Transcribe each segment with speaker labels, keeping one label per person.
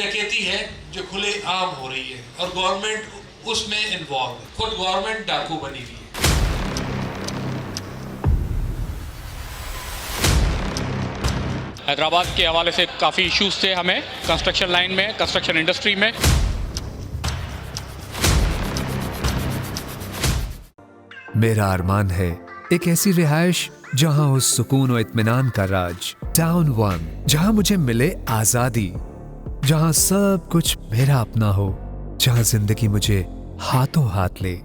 Speaker 1: डकैती है जो खुले आम हो रही है और गवर्नमेंट उसमें इन्वॉल्व है, खुद गवर्नमेंट डाकू बनी हुई है।
Speaker 2: हैदराबाद के हवाले से काफ़ी इश्यूज थे हमें कंस्ट्रक्शन लाइन में, कंस्ट्रक्शन इंडस्ट्री में।
Speaker 3: मेरा अरमान है एक ऐसी रिहाइश जहां हो सुकून और इत्मीनान का राज, टाउन वन, जहां मुझे मिले आजादी, जहां सब कुछ मेरा अपना हो, जहां जिंदगी मुझे हाथों हाथ ले।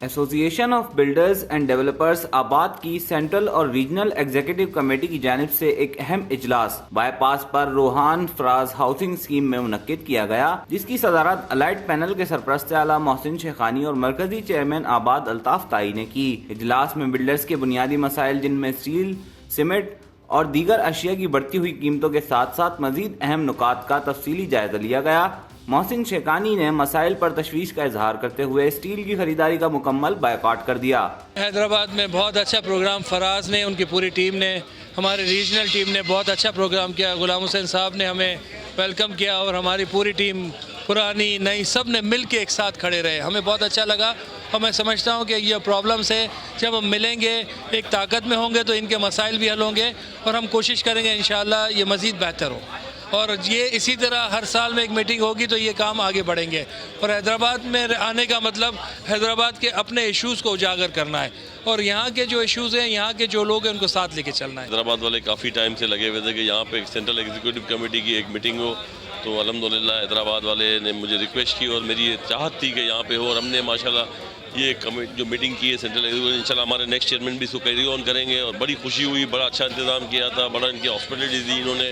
Speaker 4: Association of builders and developers आबाद की सेंट्रल और रीजनल एग्जीक्यूटिव कमेटी की जानिब से एक अहम इजलास बाईपास पर रोहान फराज हाउसिंग स्कीम में मुनक्किद किया गया, जिसकी सदारत अलाइड पैनल के सरपरस्त आला मोहसिन शेखानी और मरकजी चेयरमैन आबाद अल्ताफ ताई ने की। इजलास में बिल्डर्स के बुनियादी मसाइल जिनमें स्टील, सीमेंट और दीगर अशिया की बढ़ती हुई कीमतों के साथ साथ मजीद अहम नुकात का तफसीली जायजा लिया गया। मोहसिन शेखानी ने मसाइल पर तशवीश का इजहार करते हुए स्टील की खरीदारी का मुकम्मल बायकॉट कर दिया।
Speaker 5: हैदराबाद में बहुत अच्छा प्रोग्राम फराज ने, उनकी पूरी टीम ने, हमारी रीजनल टीम ने बहुत अच्छा प्रोग्राम किया। गुलाम हुसैन साहब ने हमें वेलकम किया और हमारी पूरी टीम पुरानी नई सब ने मिल के एक साथ खड़े रहे। हमें बहुत अच्छा लगा और मैं समझता हूँ कि ये प्रॉब्लम्स है, जब हम मिलेंगे एक ताकत में होंगे तो इनके मसाइल भी हल होंगे और हम कोशिश करेंगे इंशाअल्लाह ये मज़ीद बेहतर हो। और ये इसी तरह हर साल में एक मीटिंग होगी तो ये काम आगे बढ़ेंगे। और हैदराबाद में आने का मतलब हैदराबाद के अपने इश्यूज़ को उजागर करना है और यहाँ के जो इश्यूज़ हैं, यहाँ के जो लोग हैं उनको साथ लेके चलना है।
Speaker 6: हैदराबाद वाले काफ़ी टाइम से लगे हुए थे कि यहाँ पे एक सेंट्रल एग्जीक्यूटिव कमेटी की एक मीटिंग हो, तो अल्हम्दुलिल्लाह हैदराबाद वाले ने मुझे रिक्वेस्ट की और मेरी ये चाहत थी कि यहाँ पे हो और हमने माशाल्लाह ये जो मीटिंग की है सेंट्रल एग्जीक्यूटिव, इंशाल्लाह हमारे नेक्स्ट चेयरमैन भी इसको कैरी ऑन करेंगे और बड़ी खुशी हुई, बड़ा अच्छा इंतजाम किया था, बड़ा इनकी हॉस्पिटलिटी दी इन्होंने।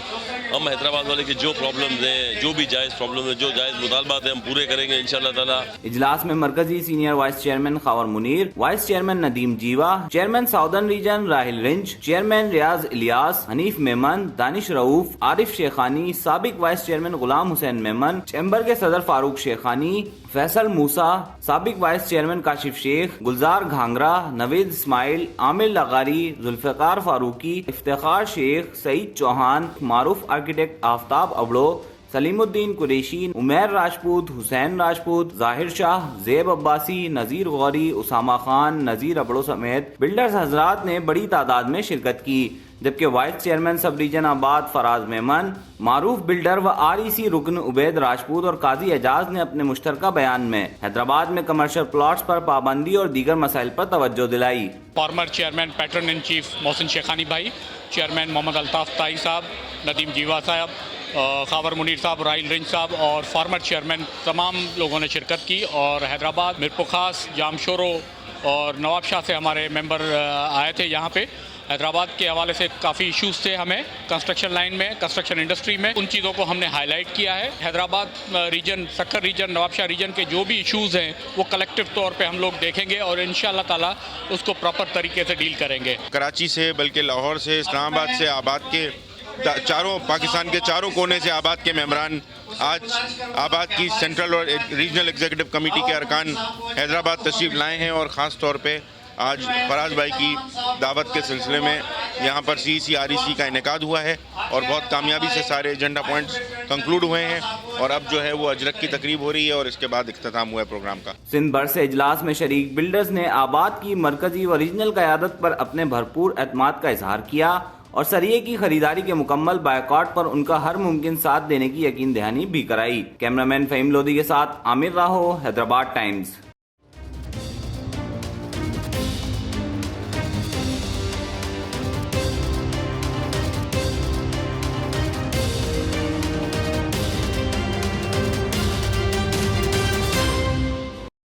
Speaker 6: हम हैदराबाद वाले के जो प्रॉब्लम्स हैं, जो भी जायज़ प्रॉब्लम है, जो जायज़ मुतालबात हैं, हम पूरे करेंगे इंशाल्लाह ताला।
Speaker 4: इजलास में मरकजी senior vice chairman Khawar Munir, vice chairman Nadeem Jeewa, chairman southern region Rahil Rinj, chairman Riaz Ilyas, Hanif Memon, Danish Rauf, Arif Shekhani, साबिक vice chairman Ghulam Hussain Memon, chamber के सदर फारूक शेखानी, फैसल मूसा, साबिक वाइस चेयरमैन काशिफ शेख, गुलजार घांगरा, नवीद इस्माइल, आमिर लगारी, जुल्फ़िकार फारूकी, इफ्तिखार शेख, सईद चौहान, मारूफ आर्किटेक्ट आफ्ताब अबड़ो, सलीमुद्दीन कुरैशी, उमैर राजपूत, हुसैन राजपूत, जाहिर शाह, ज़ेब अब्बासी, नज़ीर गौरी, उसामा खान, नज़ीर अबड़ो समेत बिल्डर्स हजरात ने बड़ी तादाद में शिरकत की। जबकि वाइस चेयरमैन सब रीजन आबाद फराज मेमन, मारूफ बिल्डर व REC रुकन उबैद राजपूत और काजी एजाज ने अपने मुश्तरका बयान में हैदराबाद में कमर्शियल प्लॉट्स पर पाबंदी और दीगर मसाइल पर तवज्जो दिलाई।
Speaker 2: Former chairman patron in chief Mohsin Shekhani भाई, चेयरमैन मोहम्मद अल्ताफ ताई साहब, नदीम जीवा साहब, खावर मुनीर साहब, राहिल रिंज साहब और फार्मर चेयरमैन तमाम लोगों ने शिरकत की। और हैदराबाद, मिरपुखास, जामशोरो और नवाब शाह से हमारे मेंबर आए थे यहाँ पे। हैदराबाद के हवाले से काफ़ी इश्यूज थे हमें कंस्ट्रक्शन लाइन में, कंस्ट्रक्शन इंडस्ट्री में, उन चीज़ों को हमने हाईलाइट किया है। हैदराबाद रीजन, सक्कर रीजन, नवाबशाह रीजन के जो भी इश्यूज़ हैं वो कलेक्टिव तौर पे हम लोग देखेंगे और इंशाअल्लाह ताला उसको प्रॉपर तरीके से डील करेंगे।
Speaker 7: कराची से, बल्कि लाहौर से, इस्लामाबाद से, आबाद के चारों, पाकिस्तान के चारों कोने से आबाद के मेंबरान आज आबाद की सेंट्रल और रीजनल एग्जीक्यूटिव कमेटी के अरकान हैदराबाद तशरीफ़ लाए हैं और ख़ास तौर पे आज फराज भाई की दावत के सिलसिले में यहाँ पर CEC REC का इनेकाद हुआ है और बहुत कामयाबी से सारे एजेंडा पॉइंट्स कंक्लूड हुए हैं और अब जो है वो अजरक की तकरीब हो रही है और इसके बाद इख्तिताम हुआ है प्रोग्राम का।
Speaker 4: सिंध भर से इजलास में शरीक बिल्डर्स ने आबाद की मरकजी व रीजनल क़यादत पर अपने भरपूर एतमाद का इजहार किया और सरिये की खरीदारी के मुकम्मल बायकॉट पर उनका हर मुमकिन साथ देने की यकीन दहानी भी कराई। कैमरामैन फ़हीम लोधी के साथ आमिर राहो, हैदराबाद टाइम्स।